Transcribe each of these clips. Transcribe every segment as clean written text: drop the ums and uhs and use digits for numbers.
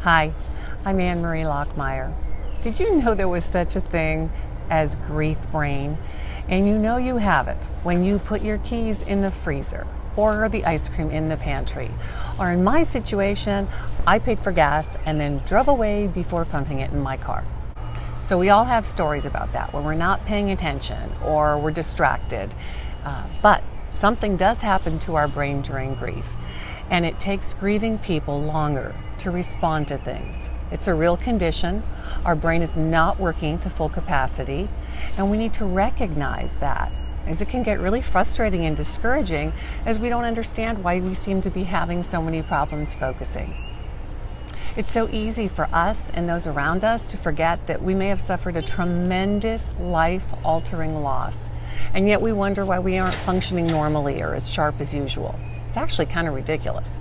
Hi, I'm Anne Marie Lockmeyer. Did you know there was such a thing as grief brain? And you know you have it when you put your keys in the freezer or the ice cream in the pantry. Or in my situation, I paid for gas and then drove away before pumping it in my car. So we all have stories about that when we're not paying attention or we're distracted. But something does happen to our brain during grief, and it takes grieving people longer to respond to things. It's a real condition. Our brain is not working to full capacity, and we need to recognize that, as it can get really frustrating and discouraging as we don't understand why we seem to be having so many problems focusing. It's so easy for us and those around us to forget that we may have suffered a tremendous life-altering loss, and yet we wonder why we aren't functioning normally or as sharp as usual. It's actually kind of ridiculous.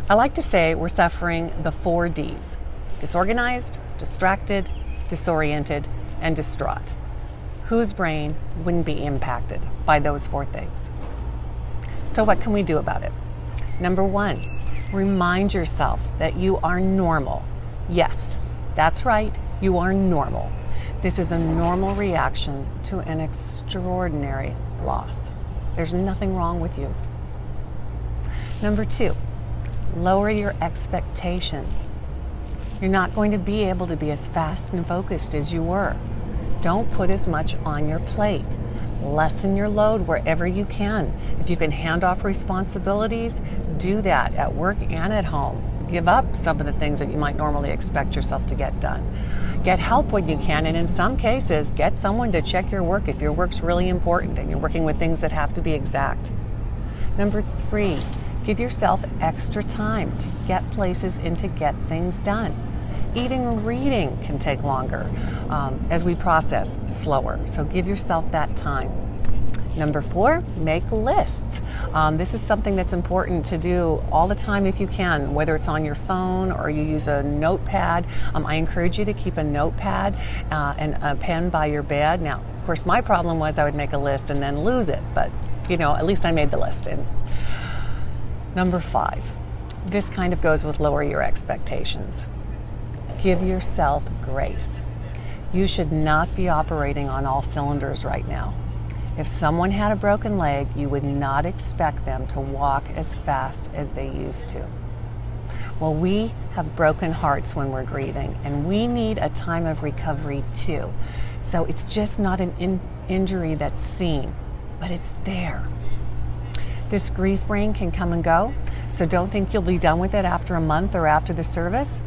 I like to say we're suffering the 4 Ds: disorganized, distracted, disoriented, and distraught. Whose brain wouldn't be impacted by those 4 things? So what can we do about it? Number 1, remind yourself that you are normal. Yes, that's right, you are normal. This is a normal reaction to an extraordinary loss. There's nothing wrong with you. Number 2, lower your expectations. You're not going to be able to be as fast and focused as you were. Don't put as much on your plate. Lessen your load wherever you can. If you can hand off responsibilities, do that at work and at home. Give up some of the things that you might normally expect yourself to get done. Get help when you can, and in some cases, get someone to check your work if your work's really important and you're working with things that have to be exact. Number 3, give yourself extra time to get places and to get things done. Even reading can take longer as we process slower, so give yourself that time. Number 4, make lists. This is something that's important to do all the time if you can, whether it's on your phone or you use a notepad. I encourage you to keep a notepad and a pen by your bed. Now, of course, my problem was I would make a list and then lose it, but at least I made the list. And Number 5, this kind of goes with lower your expectations. Give yourself grace. You should not be operating on all cylinders right now. If someone had a broken leg, you would not expect them to walk as fast as they used to. Well, we have broken hearts when we're grieving, and we need a time of recovery too. So it's just not an injury that's seen, but it's there. This grief brain can come and go, so don't think you'll be done with it after a month or after the service.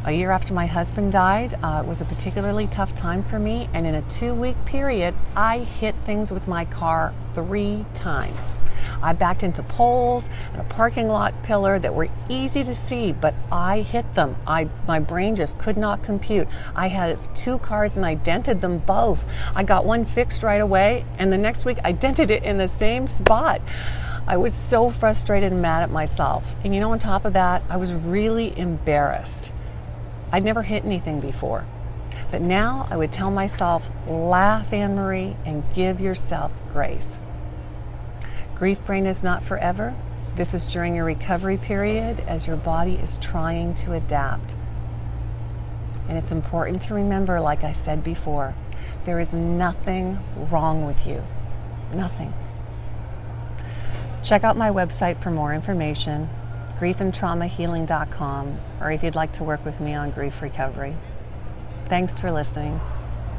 A year after my husband died, it was a particularly tough time for me, and in a 2-week period, I hit things with my car 3 times. I backed into poles and a parking lot pillar that were easy to see, but I hit them. My brain just could not compute. I had 2 cars and I dented them both. I got one fixed right away, and the next week I dented it in the same spot. I was so frustrated and mad at myself. And on top of that, I was really embarrassed. I'd never hit anything before. But now I would tell myself, laugh, Anne Marie, and give yourself grace. Grief brain is not forever. This is during your recovery period as your body is trying to adapt. And it's important to remember, like I said before, there is nothing wrong with you. Nothing. Check out my website for more information, griefandtraumahealing.com, or if you'd like to work with me on grief recovery. Thanks for listening.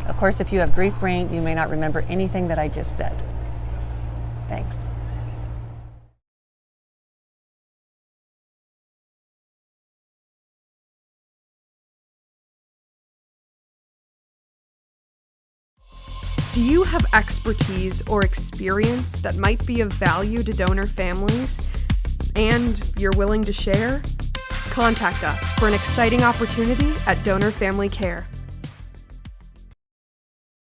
Of course, if you have grief brain, you may not remember anything that I just said. Thanks. Do you have expertise or experience that might be of value to donor families and you're willing to share? Contact us for an exciting opportunity at Donor Family Care.